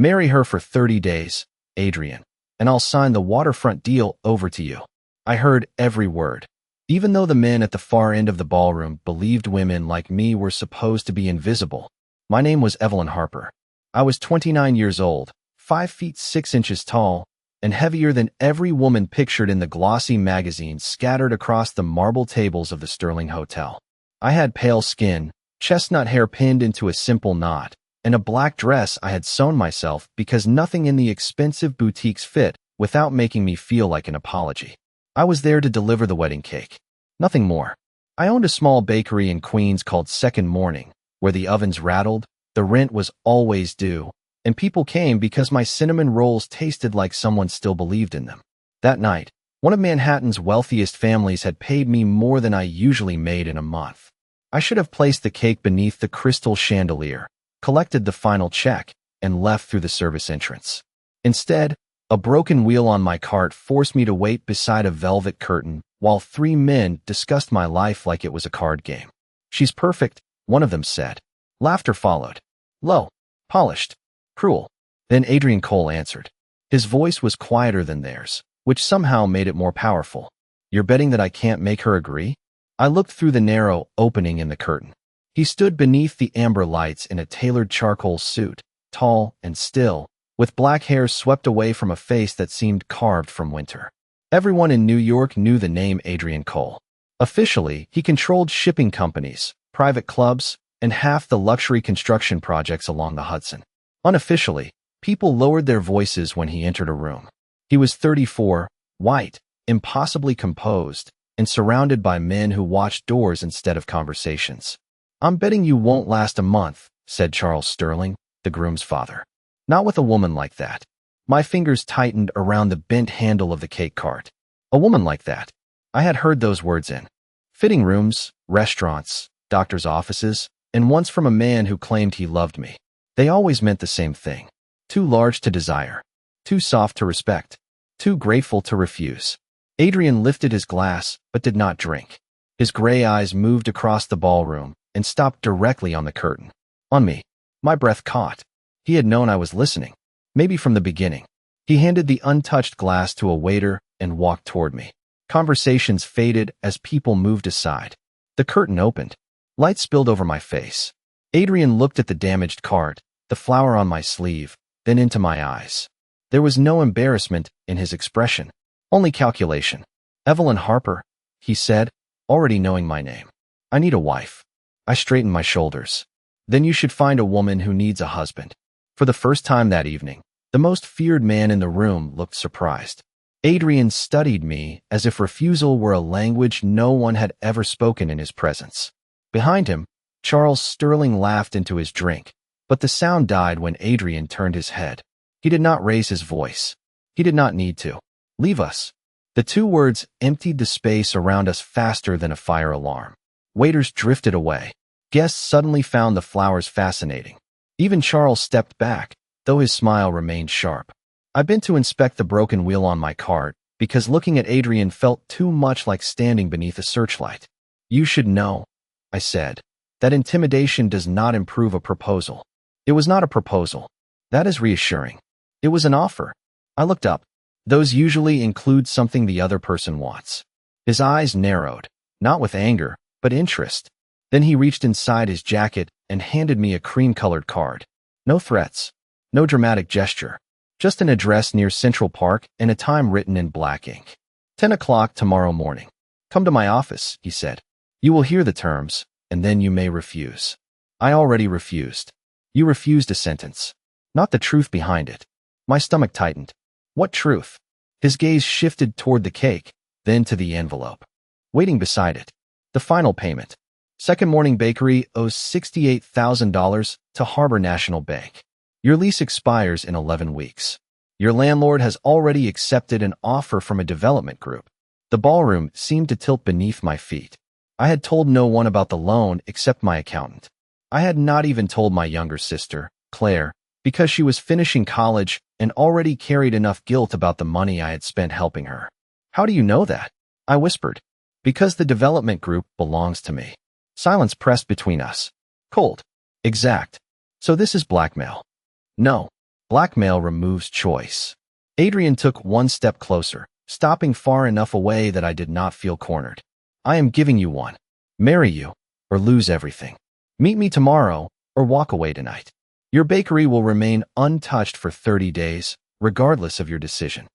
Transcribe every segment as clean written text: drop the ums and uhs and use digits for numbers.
Marry her for 30 days, Adrian, and I'll sign the waterfront deal over to you. I heard every word. Even though the men at the far end of the ballroom believed women like me were supposed to be invisible. My name was Evelyn Harper. I was 29 years old, 5 feet 6 inches tall, and heavier than every woman pictured in the glossy magazines scattered across the marble tables of the Sterling Hotel. I had pale skin, chestnut hair pinned into a simple knot, and a black dress I had sewn myself because nothing in the expensive boutiques fit without making me feel like an apology. I was there to deliver the wedding cake. Nothing more. I owned a small bakery in Queens called Second Morning, where the ovens rattled, the rent was always due, and people came because my cinnamon rolls tasted like someone still believed in them. That night, one of Manhattan's wealthiest families had paid me more than I usually made in a month. I should have placed the cake beneath the crystal chandelier, collected the final check, and left through the service entrance. Instead, a broken wheel on my cart forced me to wait beside a velvet curtain while 3 men discussed my life like it was a card game. "She's perfect," one of them said. Laughter followed. Low, polished, cruel. Then Adrian Cole answered. His voice was quieter than theirs, which somehow made it more powerful. "You're betting that I can't make her agree?" I looked through the narrow opening in the curtain. He stood beneath the amber lights in a tailored charcoal suit, tall and still, with black hair swept away from a face that seemed carved from winter. Everyone in New York knew the name Adrian Cole. Officially, he controlled shipping companies, private clubs, and half the luxury construction projects along the Hudson. Unofficially, people lowered their voices when he entered a room. He was 34, white, impossibly composed, and surrounded by men who watched doors instead of conversations. "I'm betting you won't last a month," said Charles Sterling, the groom's father. "Not with a woman like that." My fingers tightened around the bent handle of the cake cart. A woman like that. I had heard those words in fitting rooms, restaurants, doctors' offices, and once from a man who claimed he loved me. They always meant the same thing. Too large to desire. Too soft to respect. Too grateful to refuse. Adrian lifted his glass, but did not drink. His gray eyes moved across the ballroom and stopped directly on the curtain. On me. My breath caught. He had known I was listening. Maybe from the beginning. He handed the untouched glass to a waiter and walked toward me. Conversations faded as people moved aside. The curtain opened. Light spilled over my face. Adrian looked at the damaged cart, the flower on my sleeve, then into my eyes. There was no embarrassment in his expression, only calculation. "Evelyn Harper," he said, already knowing my name. "I need a wife." I straightened my shoulders. "Then you should find a woman who needs a husband." For the first time that evening, the most feared man in the room looked surprised. Adrian studied me as if refusal were a language no one had ever spoken in his presence. Behind him, Charles Sterling laughed into his drink, but the sound died when Adrian turned his head. He did not raise his voice. He did not need to. "Leave us." The 2 words emptied the space around us faster than a fire alarm. Waiters drifted away. Guests suddenly found the flowers fascinating. Even Charles stepped back, though his smile remained sharp. I've been to inspect the broken wheel on my cart because looking at Adrian felt too much like standing beneath a searchlight. "You should know," I said, "that intimidation does not improve a proposal." It was not a proposal. That is reassuring. It was an offer. I looked up. Those usually include something the other person wants. His eyes narrowed, not with anger, but interest. Then he reached inside his jacket and handed me a cream-colored card. No threats. No dramatic gesture. Just an address near Central Park and a time written in black ink. 10 o'clock tomorrow morning. "Come to my office," he said. "You will hear the terms, and then you may refuse." I already refused. You refused a sentence. Not the truth behind it. My stomach tightened. What truth? His gaze shifted toward the cake, then to the envelope. Waiting beside it. The final payment. Second Morning Bakery owes $68,000 to Harbor National Bank. Your lease expires in 11 weeks. Your landlord has already accepted an offer from a development group. The ballroom seemed to tilt beneath my feet. I had told no one about the loan except my accountant. I had not even told my younger sister, Claire, because she was finishing college and already carried enough guilt about the money I had spent helping her. "How do you know that?" I whispered. "Because the development group belongs to me." Silence pressed between us. Cold. Exact. "So this is blackmail." "No." Blackmail removes choice. Adrian took one step closer, stopping far enough away that I did not feel cornered. I am giving you one. Marry you, or lose everything. Meet me tomorrow, or walk away tonight. Your bakery will remain untouched for 30 days, regardless of your decision.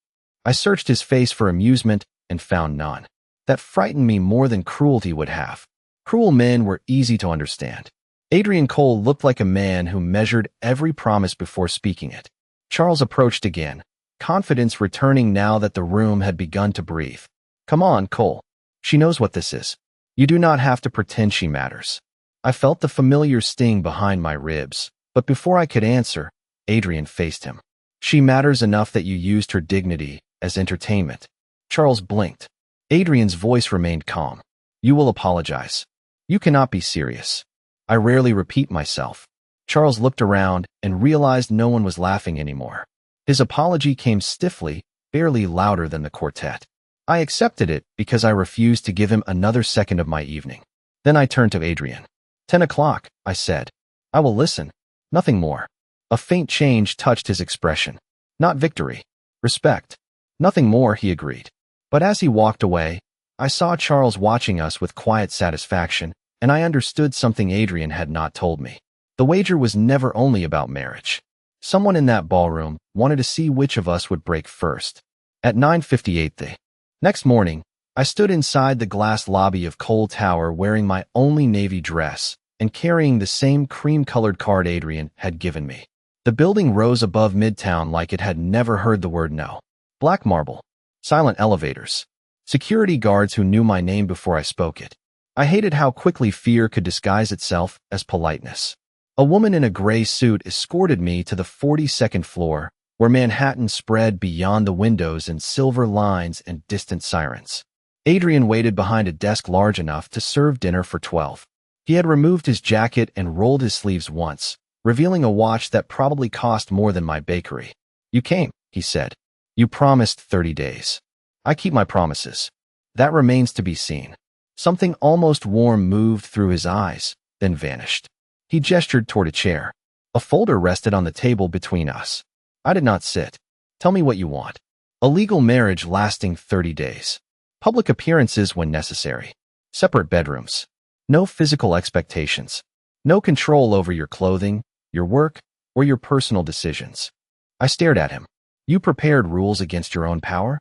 I searched his face for amusement and found none. That frightened me more than cruelty would have. Cruel men were easy to understand. Adrian Cole looked like a man who measured every promise before speaking it. Charles approached again, confidence returning now that the room had begun to breathe. Come on, Cole. She knows what this is. You do not have to pretend she matters. I felt the familiar sting behind my ribs, but before I could answer, Adrian faced him. She matters enough that you used her dignity as entertainment. Charles blinked. Adrian's voice remained calm. You will apologize. You cannot be serious. I rarely repeat myself. Charles looked around and realized no one was laughing anymore. His apology came stiffly, barely louder than the quartet. I accepted it because I refused to give him another second of my evening. Then I turned to Adrian. 10 o'clock, I said. I will listen. Nothing more. A faint change touched his expression. Not victory. Respect. Nothing more, he agreed. But as he walked away, I saw Charles watching us with quiet satisfaction, and I understood something Adrian had not told me. The wager was never only about marriage. Someone in that ballroom wanted to see which of us would break first. At 9:58 the next morning, I stood inside the glass lobby of Cole Tower wearing my only navy dress and carrying the same cream-colored card Adrian had given me. The building rose above Midtown like it had never heard the word no. Black marble. Silent elevators. Security guards who knew my name before I spoke it. I hated how quickly fear could disguise itself as politeness. A woman in a gray suit escorted me to the 42nd floor, where Manhattan spread beyond the windows in silver lines and distant sirens. Adrian waited behind a desk large enough to serve dinner for 12. He had removed his jacket and rolled his sleeves once, revealing a watch that probably cost more than my bakery. You came, he said. You promised 30 days. I keep my promises. That remains to be seen. Something almost warm moved through his eyes, then vanished. He gestured toward a chair. A folder rested on the table between us. I did not sit. Tell me what you want. A legal marriage lasting 30 days. Public appearances when necessary. Separate bedrooms. No physical expectations. No control over your clothing, your work, or your personal decisions. I stared at him. You prepared rules against your own power?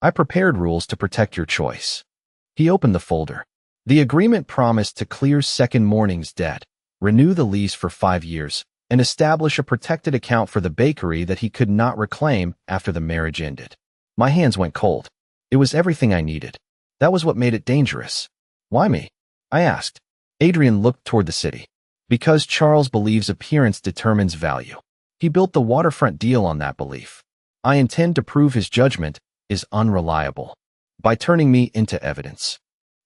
I prepared rules to protect your choice. He opened the folder. The agreement promised to clear second morning's debt, renew the lease for 5 years, and establish a protected account for the bakery that he could not reclaim after the marriage ended. My hands went cold. It was everything I needed. That was what made it dangerous. Why me? I asked. Adrian looked toward the city. Because Charles believes appearance determines value. He built the waterfront deal on that belief. I intend to prove his judgment is unreliable. By turning me into evidence.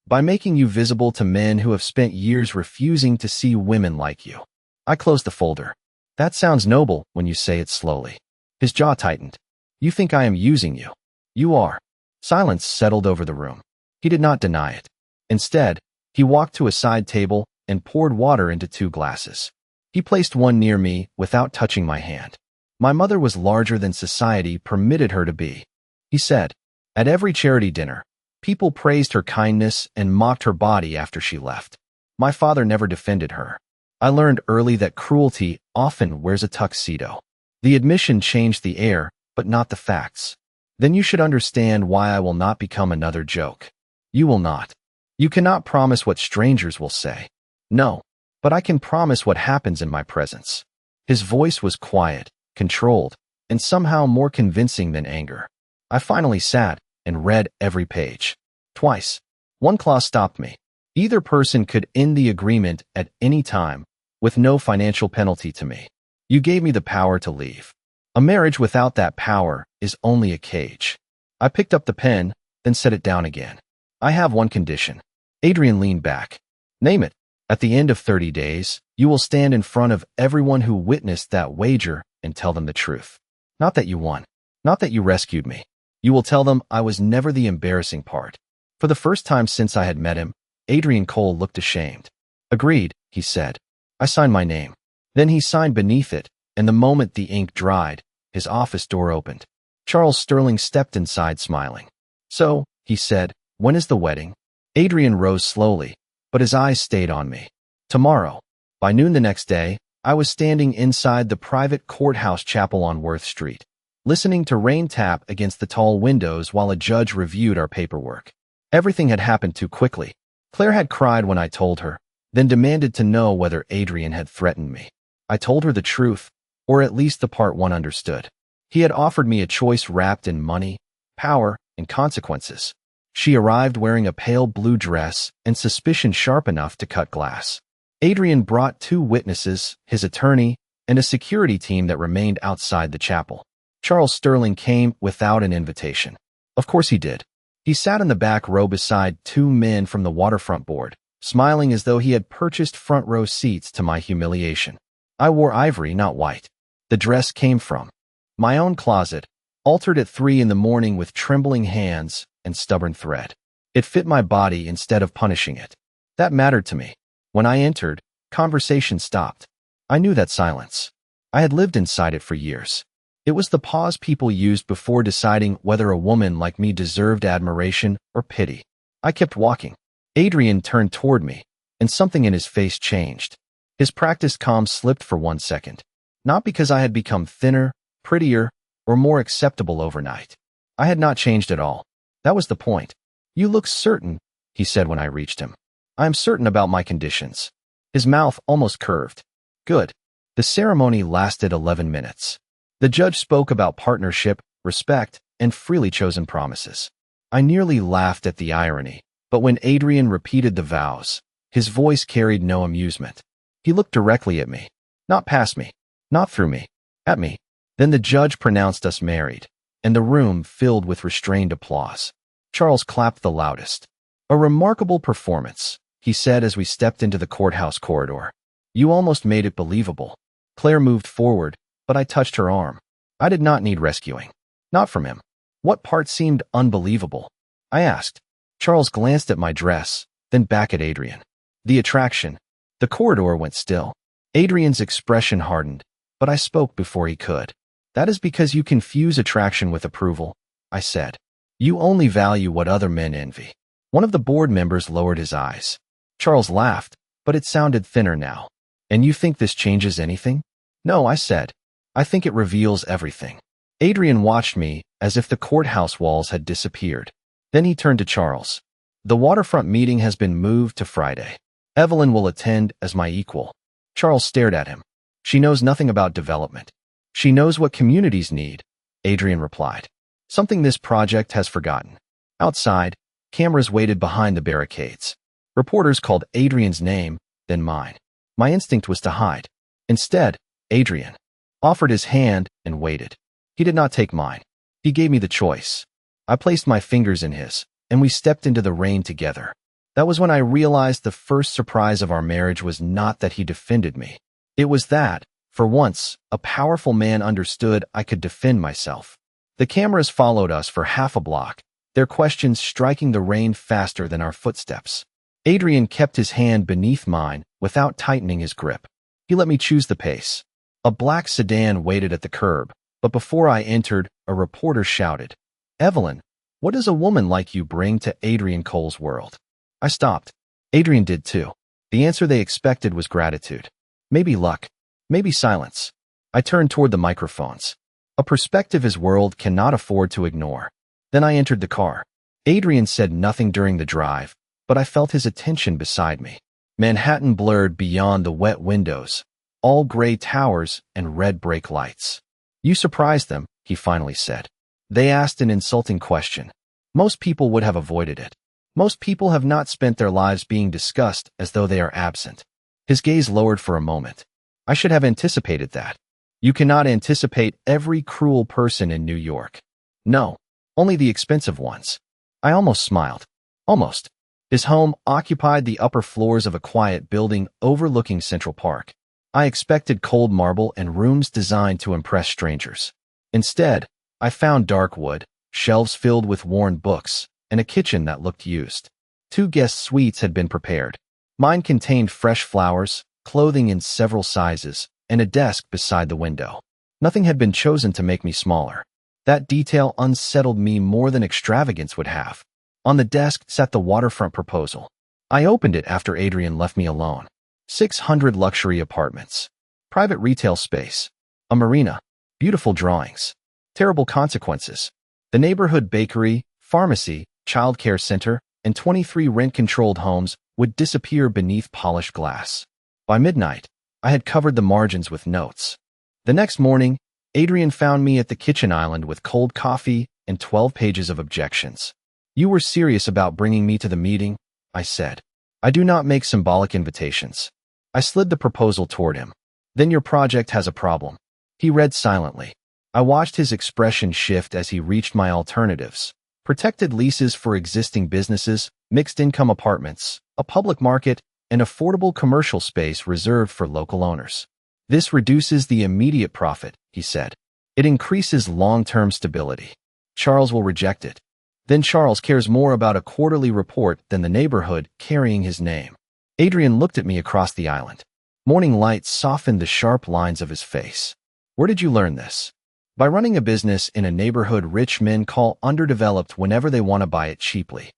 By making you visible to men who have spent years refusing to see women like you. I closed the folder. That sounds noble when you say it slowly. His jaw tightened. You think I am using you. You are. Silence settled over the room. He did not deny it. Instead, he walked to a side table and poured water into 2 glasses. He placed one near me without touching my hand. My mother was larger than society permitted her to be. He said, at every charity dinner, people praised her kindness and mocked her body after she left. My father never defended her. I learned early that cruelty often wears a tuxedo. The admission changed the air, but not the facts. Then you should understand why I will not become another joke. You will not. You cannot promise what strangers will say. No, but I can promise what happens in my presence. His voice was quiet, controlled, and somehow more convincing than anger. I finally sat and read every page. Twice. One clause stopped me. Either person could end the agreement at any time, with no financial penalty to me. You gave me the power to leave. A marriage without that power is only a cage. I picked up the pen, then set it down again. I have one condition. Adrian leaned back. Name it. At the end of 30 days, you will stand in front of everyone who witnessed that wager and tell them the truth. Not that you won. Not that you rescued me. You will tell them I was never the embarrassing part. For the first time since I had met him, Adrian Cole looked ashamed. Agreed, he said. I signed my name. Then he signed beneath it, and the moment the ink dried, his office door opened. Charles Sterling stepped inside smiling. "So," he said, "when is the wedding?" Adrian rose slowly, but his eyes stayed on me. "Tomorrow." By noon the next day, I was standing inside the private courthouse chapel on Worth Street, listening to rain tap against the tall windows while a judge reviewed our paperwork. Everything had happened too quickly. Claire had cried when I told her, then demanded to know whether Adrian had threatened me. I told her the truth, or at least the part one understood. He had offered me a choice wrapped in money, power, and consequences. She arrived wearing a pale blue dress and suspicion sharp enough to cut glass. Adrian brought 2 witnesses, his attorney, and a security team that remained outside the chapel. Charles Sterling came without an invitation. Of course he did. He sat in the back row beside 2 men from the waterfront board, smiling as though he had purchased front row seats to my humiliation. I wore ivory, not white. The dress came from my own closet, altered at 3 in the morning with trembling hands and stubborn thread. It fit my body instead of punishing it. That mattered to me. When I entered, conversation stopped. I knew that silence. I had lived inside it for years. It was the pause people used before deciding whether a woman like me deserved admiration or pity. I kept walking. Adrian turned toward me, and something in his face changed. His practiced calm slipped for 1 second. Not because I had become thinner, prettier, or more acceptable overnight. I had not changed at all. That was the point. "You look certain," he said when I reached him. "I am certain about my conditions." His mouth almost curved. "Good." The ceremony lasted 11 minutes. The judge spoke about partnership, respect, and freely chosen promises. I nearly laughed at the irony, but when Adrian repeated the vows, his voice carried no amusement. He looked directly at me. Not past me. Not through me. At me. Then the judge pronounced us married, and the room filled with restrained applause. Charles clapped the loudest. "A remarkable performance," he said as we stepped into the courthouse corridor. "You almost made it believable." Claire moved forward, but I touched her arm. I did not need rescuing. Not from him. What part seemed unbelievable? I asked. Charles glanced at my dress, then back at Adrian. The attraction. The corridor went still. Adrian's expression hardened, but I spoke before he could. "That is because you confuse attraction with approval," I said. "You only value what other men envy." One of the board members lowered his eyes. Charles laughed, but it sounded thinner now. "And you think this changes anything?" "No," I said. "I think it reveals everything." Adrian watched me as if the courthouse walls had disappeared. Then he turned to Charles. "The waterfront meeting has been moved to Friday. Evelyn will attend as my equal." Charles stared at him. "She knows nothing about development. She knows what communities need," Adrian replied. "Something this project has forgotten." Outside, cameras waited behind the barricades. Reporters called Adrian's name, then mine. My instinct was to hide. Instead, Adrian offered his hand and waited. He did not take mine. He gave me the choice. I placed my fingers in his, and we stepped into the rain together. That was when I realized the first surprise of our marriage was not that he defended me. It was that, for once, a powerful man understood I could defend myself. The cameras followed us for half a block, their questions striking the rain faster than our footsteps. Adrian kept his hand beneath mine without tightening his grip. He let me choose the pace. A black sedan waited at the curb, but before I entered, a reporter shouted, "Evelyn, what does a woman like you bring to Adrian Cole's world?" I stopped. Adrian did too. The answer they expected was gratitude. Maybe luck. Maybe silence. I turned toward the microphones. A perspective his world cannot afford to ignore. Then I entered the car. Adrian said nothing during the drive, but I felt his attention beside me. Manhattan blurred beyond the wet windows, all gray towers and red brake lights. "You surprised them," he finally said. "They asked an insulting question. Most people would have avoided it. Most people have not spent their lives being discussed as though they are absent." His gaze lowered for a moment. "I should have anticipated that. You cannot anticipate every cruel person in New York. No, only the expensive ones." I almost smiled. Almost. His home occupied the upper floors of a quiet building overlooking Central Park. I expected cold marble and rooms designed to impress strangers. Instead, I found dark wood, shelves filled with worn books, and a kitchen that looked used. 2 guest suites had been prepared. Mine contained fresh flowers, clothing in several sizes, and a desk beside the window. Nothing had been chosen to make me smaller. That detail unsettled me more than extravagance would have. On the desk sat the waterfront proposal. I opened it after Adrian left me alone. 600 luxury apartments. Private retail space. A marina. Beautiful drawings. Terrible consequences. The neighborhood bakery, pharmacy, childcare center, and 23 rent-controlled homes would disappear beneath polished glass. By midnight, I had covered the margins with notes. The next morning, Adrian found me at the kitchen island with cold coffee and 12 pages of objections. "You were serious about bringing me to the meeting," I said. "I do not make symbolic invitations." I slid the proposal toward him. "Then your project has a problem." He read silently. I watched his expression shift as he reached my alternatives. Protected leases for existing businesses, mixed-income apartments, a public market, and affordable commercial space reserved for local owners. "This reduces the immediate profit," he said. "It increases long-term stability. Charles will reject it. Then Charles cares more about a quarterly report than the neighborhood carrying his name." Adrian looked at me across the island. Morning light softened the sharp lines of his face. "Where did you learn this?" "By running a business in a neighborhood rich men call underdeveloped whenever they want to buy it cheaply."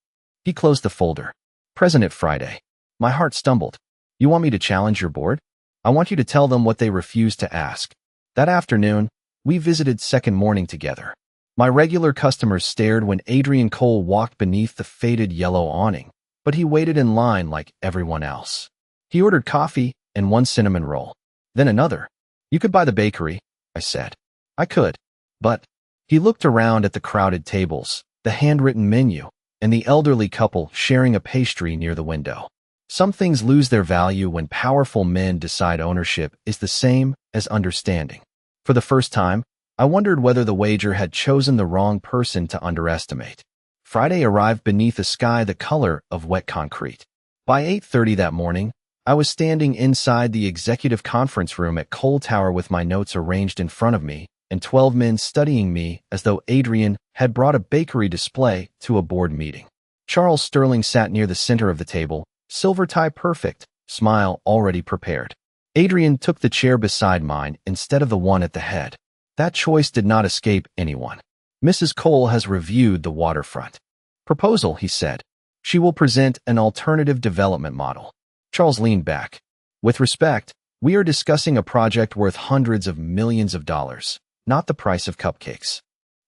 He closed the folder. "Present it Friday." My heart stumbled. "You want me to challenge your board?" "I want you to tell them what they refused to ask." That afternoon, we visited Second Morning together. My regular customers stared when Adrian Cole walked beneath the faded yellow awning, but he waited in line like everyone else. He ordered coffee and one cinnamon roll. Then another. "You could buy the bakery," I said. "I could. But..." He looked around at the crowded tables, the handwritten menu, and the elderly couple sharing a pastry near the window. Some things lose their value when powerful men decide ownership is the same as understanding. For the first time, I wondered whether the wager had chosen the wrong person to underestimate. Friday arrived beneath a sky the color of wet concrete. By 8:30 that morning, I was standing inside the executive conference room at Cole Tower with my notes arranged in front of me and 12 men studying me as though Adrian had brought a bakery display to a board meeting. Charles Sterling sat near the center of the table, silver tie perfect, smile already prepared. Adrian took the chair beside mine instead of the one at the head. That choice did not escape anyone. "Mrs. Cole has reviewed the waterfront proposal," he said. "She will present an alternative development model." Charles leaned back. "With respect, we are discussing a project worth hundreds of millions of dollars, not the price of cupcakes."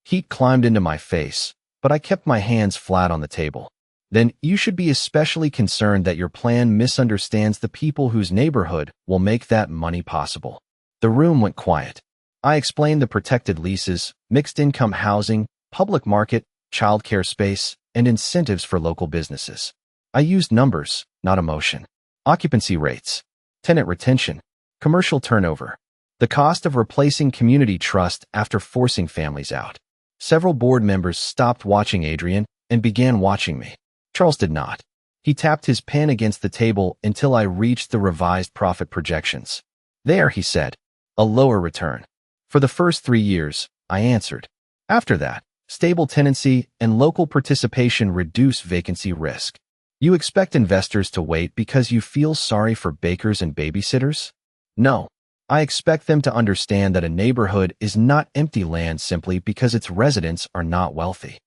Heat climbed into my face, but I kept my hands flat on the table. "Then you should be especially concerned that your plan misunderstands the people whose neighborhood will make that money possible." The room went quiet. I explained the protected leases, mixed-income housing, public market, childcare space, and incentives for local businesses. I used numbers, not emotion. Occupancy rates, tenant retention, commercial turnover, the cost of replacing community trust after forcing families out. Several board members stopped watching Adrian and began watching me. Charles did not. He tapped his pen against the table until I reached the revised profit projections. "There," he said, "a lower return. For the first 3 years," I answered. "After that, stable tenancy and local participation reduce vacancy risk." "You expect investors to wait because you feel sorry for bakers and babysitters?" "No. I expect them to understand that a neighborhood is not empty land simply because its residents are not wealthy."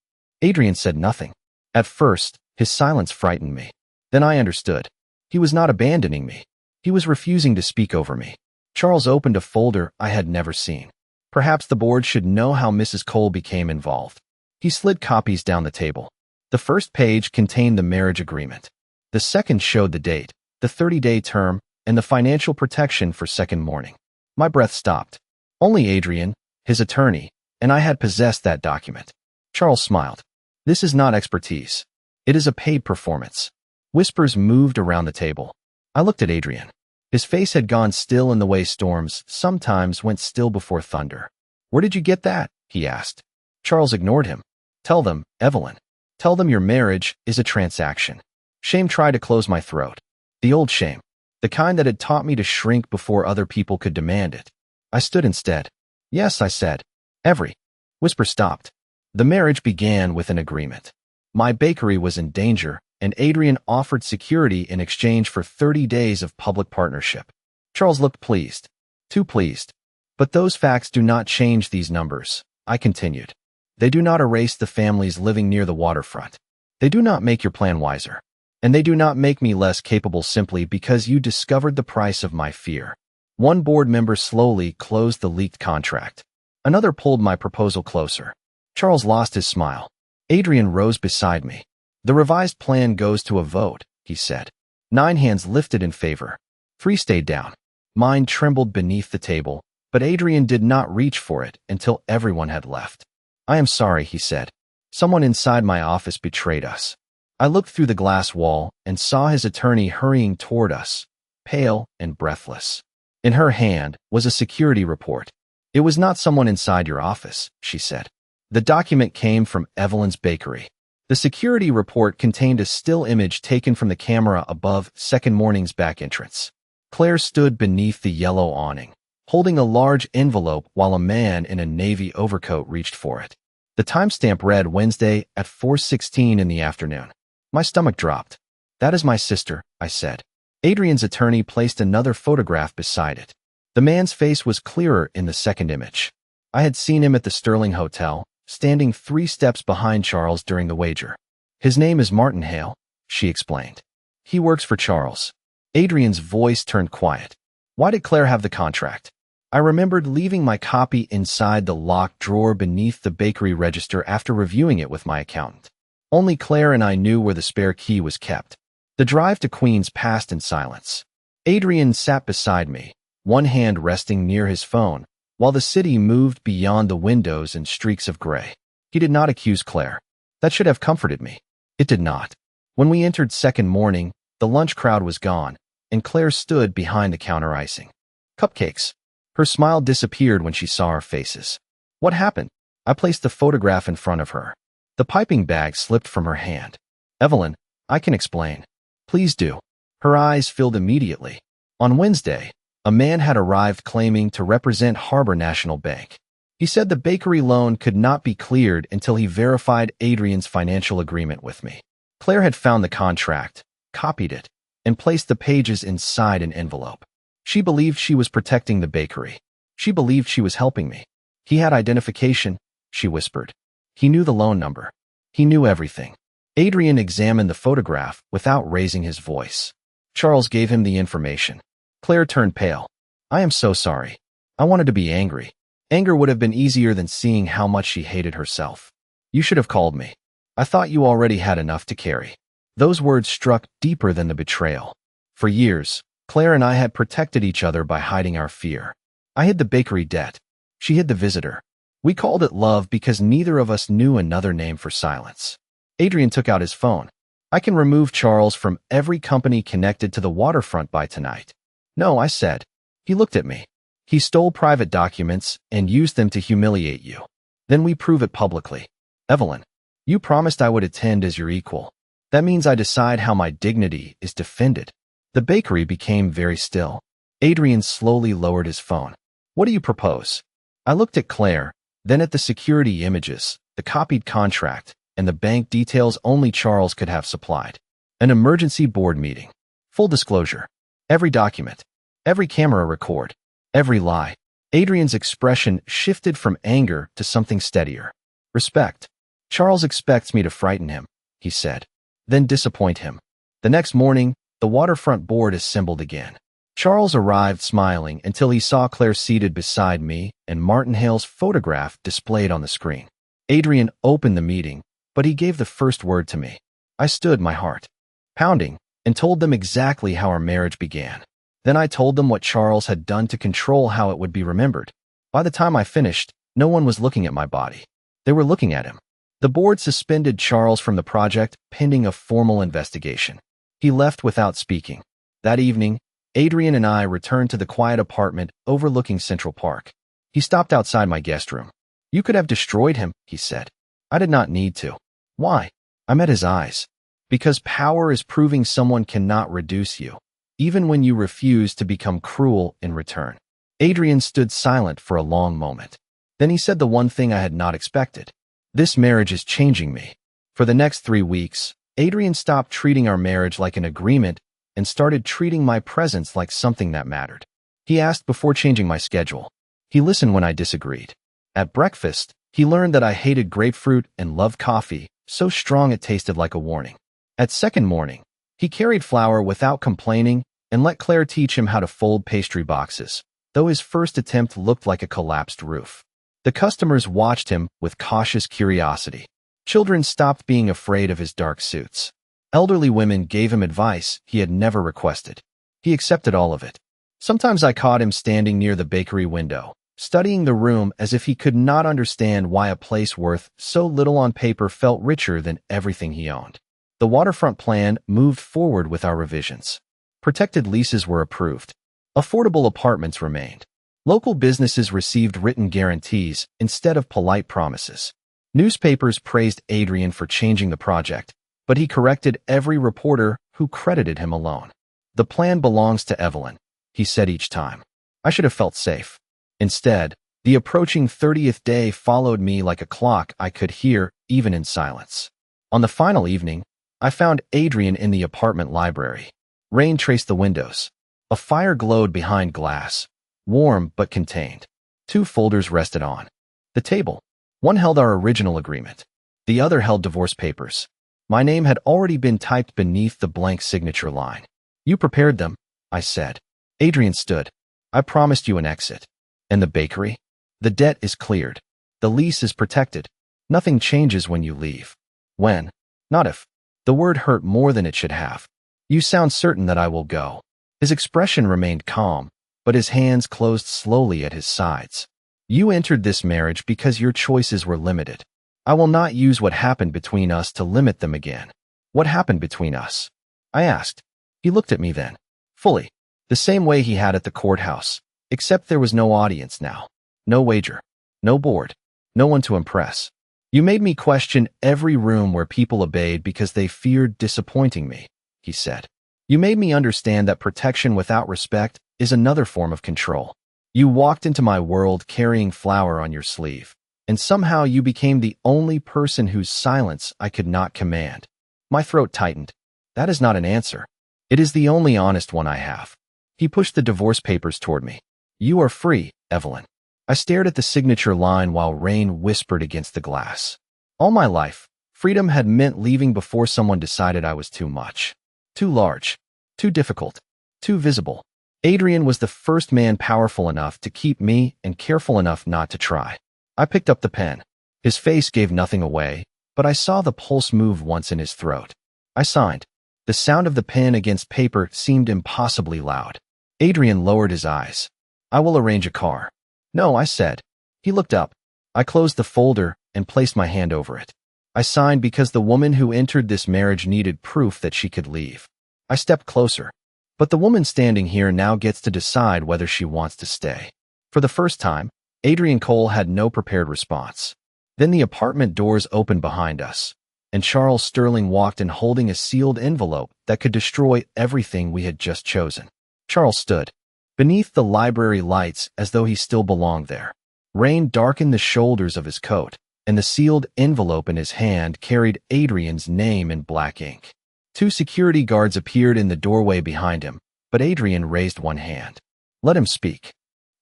Adrian said nothing. At first, his silence frightened me. Then I understood. He was not abandoning me. He was refusing to speak over me. Charles opened a folder I had never seen. Perhaps the board should know how Mrs. Cole became involved. He slid copies down the table. The first page contained the marriage agreement. The second showed the date, the 30-day term, and the financial protection for Second Morning. My breath stopped. Only Adrian, his attorney, and I had possessed that document. Charles smiled. "This is not expertise. It is a paid performance." Whispers moved around the table. I looked at Adrian. His face had gone still in the way storms sometimes went still before thunder. "Where did you get that?" he asked. Charles ignored him. "Tell them, Evelyn. Tell them your marriage is a transaction." Shame tried to close my throat. The old shame. The kind that had taught me to shrink before other people could demand it. I stood instead. "Yes," I said. "Every." Whisper stopped. The marriage began with an agreement. My bakery was in danger, and Adrian offered security in exchange for 30 days of public partnership. Charles looked pleased. Too pleased. But those facts do not change these numbers, I continued. They do not erase the families living near the waterfront. They do not make your plan wiser. And they do not make me less capable simply because you discovered the price of my fear. One board member slowly closed the leaked contract. Another pulled my proposal closer. Charles lost his smile. Adrian rose beside me. The revised plan goes to a vote, he said. 9 hands lifted in favor. 3 stayed down. Mine trembled beneath the table, but Adrian did not reach for it until everyone had left. I am sorry, he said. Someone inside my office betrayed us. I looked through the glass wall and saw his attorney hurrying toward us, pale and breathless. In her hand was a security report. It was not someone inside your office, she said. The document came from Evelyn's bakery. The security report contained a still image taken from the camera above Second Morning's back entrance. Claire stood beneath the yellow awning, holding a large envelope while a man in a navy overcoat reached for it. The timestamp read Wednesday at 4:16 in the afternoon. My stomach dropped. That is my sister, I said. Adrian's attorney placed another photograph beside it. The man's face was clearer in the second image. I had seen him at the Sterling Hotel, standing 3 steps behind Charles during the wager. His name is Martin Hale, she explained. He works for Charles. Adrian's voice turned quiet. Why did Claire have the contract? I remembered leaving my copy inside the locked drawer beneath the bakery register after reviewing it with my accountant. Only Claire and I knew where the spare key was kept. The drive to Queens passed in silence. Adrian sat beside me, one hand resting near his phone, while the city moved beyond the windows in streaks of gray. He did not accuse Claire. That should have comforted me. It did not. When we entered Second Morning, the lunch crowd was gone, and Claire stood behind the counter icing cupcakes. Her smile disappeared when she saw our faces. What happened? I placed the photograph in front of her. The piping bag slipped from her hand. Evelyn, I can explain. Please do. Her eyes filled immediately. On Wednesday, a man had arrived claiming to represent Harbor National Bank. He said the bakery loan could not be cleared until he verified Adrian's financial agreement with me. Claire had found the contract, copied it, and placed the pages inside an envelope. She believed she was protecting the bakery. She believed she was helping me. He had identification, she whispered. He knew the loan number. He knew everything. Adrian examined the photograph without raising his voice. Charles gave him the information. Claire turned pale. I am so sorry. I wanted to be angry. Anger would have been easier than seeing how much she hated herself. You should have called me. I thought you already had enough to carry. Those words struck deeper than the betrayal. For years, Claire and I had protected each other by hiding our fear. I hid the bakery debt. She hid the visitor. We called it love because neither of us knew another name for silence. Adrian took out his phone. I can remove Charles from every company connected to the waterfront by tonight. No, I said. He looked at me. He stole private documents and used them to humiliate you. Then we prove it publicly. Evelyn, you promised I would attend as your equal. That means I decide how my dignity is defended. The bakery became very still. Adrian slowly lowered his phone. What do you propose? I looked at Claire, then at the security images, the copied contract, and the bank details only Charles could have supplied. An emergency board meeting. Full disclosure. Every document. Every camera record. Every lie. Adrian's expression shifted from anger to something steadier. Respect. Charles expects me to frighten him, he said, then disappoint him. The next morning, the waterfront board assembled again. Charles arrived smiling until he saw Claire seated beside me and Martin Hale's photograph displayed on the screen. Adrian opened the meeting, but he gave the first word to me. I stood, my heart pounding, and told them exactly how our marriage began. Then I told them what Charles had done to control how it would be remembered. By the time I finished, no one was looking at my body. They were looking at him. The board suspended Charles from the project pending a formal investigation. He left without speaking. That evening, Adrian and I returned to the quiet apartment overlooking Central Park. He stopped outside my guest room. You could have destroyed him, he said. I did not need to. Why? I met his eyes. Because power is proving someone cannot reduce you, even when you refuse to become cruel in return. Adrian stood silent for a long moment. Then he said the one thing I had not expected. This marriage is changing me. For the next 3 weeks, Adrian stopped treating our marriage like an agreement and started treating my presence like something that mattered. He asked before changing my schedule, He listened when I disagreed. At breakfast, he learned that I hated grapefruit and loved coffee, so strong it tasted like a warning. At second morning, he carried flour without complaining and let Claire teach him how to fold pastry boxes, though his first attempt looked like a collapsed roof. The customers watched him with cautious curiosity. Children stopped being afraid of his dark suits. Elderly women gave him advice he had never requested. He accepted all of it. Sometimes I caught him standing near the bakery window, studying the room as if he could not understand why a place worth so little on paper felt richer than everything he owned. The waterfront plan moved forward with our revisions. Protected leases were approved. Affordable apartments remained. Local businesses received written guarantees instead of polite promises. Newspapers praised Adrian for changing the project, but he corrected every reporter who credited him alone. The plan belongs to Evelyn, he said each time. I should have felt safe. Instead, the approaching 30th day followed me like a clock I could hear even in silence. On the final evening, I found Adrian in the apartment library. Rain traced the windows. A fire glowed behind glass, warm but contained. 2 folders rested on the table. One held our original agreement. The other held divorce papers. My name had already been typed beneath the blank signature line. You prepared them, I said. Adrian stood. I promised you an exit. And the bakery? The debt is cleared. The lease is protected. Nothing changes when you leave. When? Not if. The word hurt more than it should have. You sound certain that I will go. His expression remained calm, but his hands closed slowly at his sides. You entered this marriage because your choices were limited. I will not use what happened between us to limit them again. What happened between us? I asked. He looked at me then, fully, the same way he had at the courthouse, except there was no audience now, no wager, no board, no one to impress. You made me question every room where people obeyed because they feared disappointing me, he said. You made me understand that protection without respect is another form of control. You walked into my world carrying flour on your sleeve, and somehow you became the only person whose silence I could not command. My throat tightened. That is not an answer. It is the only honest one I have. He pushed the divorce papers toward me. You are free, Evelyn. I stared at the signature line while rain whispered against the glass. All my life, freedom had meant leaving before someone decided I was too much. Too large. Too difficult. Too visible. Adrian was the first man powerful enough to keep me and careful enough not to try. I picked up the pen. His face gave nothing away, but I saw the pulse move once in his throat. I signed. The sound of the pen against paper seemed impossibly loud. Adrian lowered his eyes. I will arrange a car. No, I said. He looked up. I closed the folder and placed my hand over it. I signed because the woman who entered this marriage needed proof that she could leave. I stepped closer. But the woman standing here now gets to decide whether she wants to stay. For the first time, Adrian Cole had no prepared response. Then the apartment doors opened behind us, and Charles Sterling walked in holding a sealed envelope that could destroy everything we had just chosen. Charles stood beneath the library lights as though he still belonged there. Rain darkened the shoulders of his coat, and the sealed envelope in his hand carried Adrian's name in black ink. 2 security guards appeared in the doorway behind him, but Adrian raised one hand. Let him speak.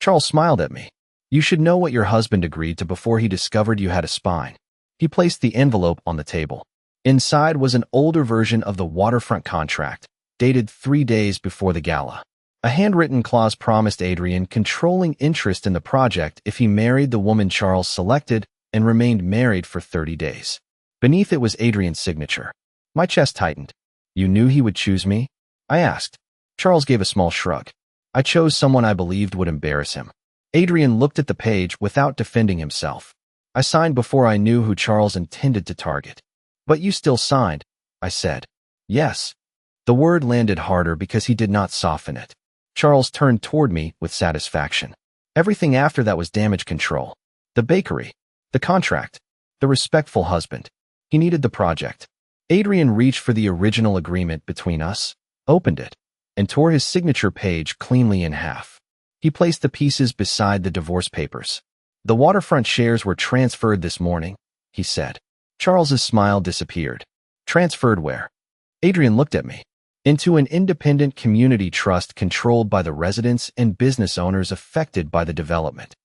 Charles smiled at me. You should know what your husband agreed to before he discovered you had a spine. He placed the envelope on the table. Inside was an older version of the waterfront contract, dated 3 days before the gala. A handwritten clause promised Adrian controlling interest in the project if he married the woman Charles selected and remained married for 30 days. Beneath it was Adrian's signature. My chest tightened. You knew he would choose me? I asked. Charles gave a small shrug. I chose someone I believed would embarrass him. Adrian looked at the page without defending himself. I signed before I knew who Charles intended to target. But you still signed, I said. Yes. The word landed harder because he did not soften it. Charles turned toward me with satisfaction. Everything after that was damage control. The bakery, the contract, the respectful husband. He needed the project. Adrian reached for the original agreement between us, opened it, and tore his signature page cleanly in half. He placed the pieces beside the divorce papers. The waterfront shares were transferred this morning, he said. Charles's smile disappeared. Transferred where? Adrian looked at me. Into an independent community trust controlled by the residents and business owners affected by the development.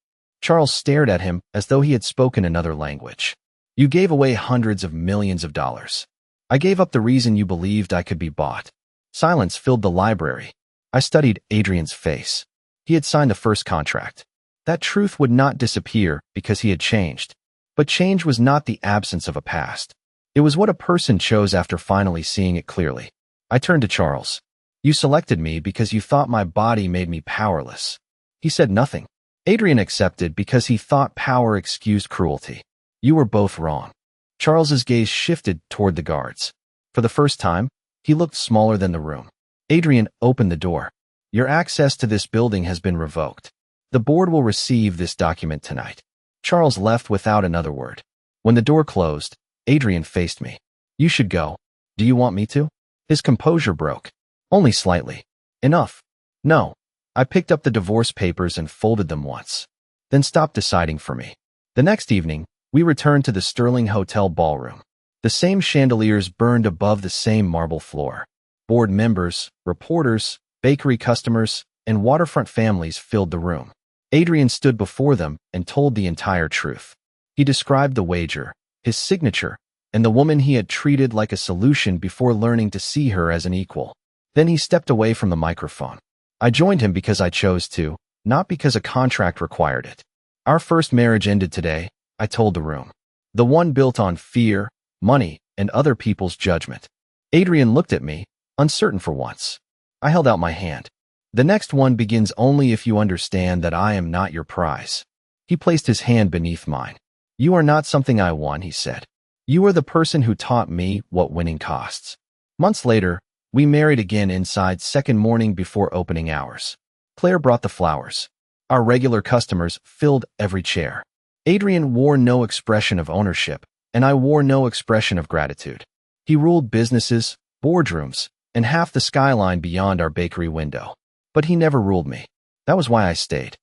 Charles stared at him as though he had spoken another language. You gave away hundreds of millions of dollars. I gave up the reason you believed I could be bought. Silence filled the library. I studied Adrian's face. He had signed the first contract. That truth would not disappear because he had changed. But change was not the absence of a past. It was what a person chose after finally seeing it clearly. I turned to Charles. You selected me because you thought my body made me powerless. He said nothing. Adrian accepted because he thought power excused cruelty. You were both wrong. Charles's gaze shifted toward the guards. For the first time, he looked smaller than the room. Adrian opened the door. Your access to this building has been revoked. The board will receive this document tonight. Charles left without another word. When the door closed, Adrian faced me. You should go. Do you want me to? His composure broke. Only slightly. Enough. No. I picked up the divorce papers and folded them once. Then stopped deciding for me. The next evening, we returned to the Sterling Hotel ballroom. The same chandeliers burned above the same marble floor. Board members, reporters, bakery customers, and waterfront families filled the room. Adrian stood before them and told the entire truth. He described the wager, his signature, and the woman he had treated like a solution before learning to see her as an equal. Then he stepped away from the microphone. I joined him because I chose to, not because a contract required it. Our first marriage ended today, I told the room. The one built on fear, money, and other people's judgment. Adrian looked at me, uncertain for once. I held out my hand. The next one begins only if you understand that I am not your prize. He placed his hand beneath mine. You are not something I won, he said. You are the person who taught me what winning costs. Months later, we married again inside second morning before opening hours. Claire brought the flowers. Our regular customers filled every chair. Adrian wore no expression of ownership, and I wore no expression of gratitude. He ruled businesses, boardrooms, and half the skyline beyond our bakery window. But he never ruled me. That was why I stayed.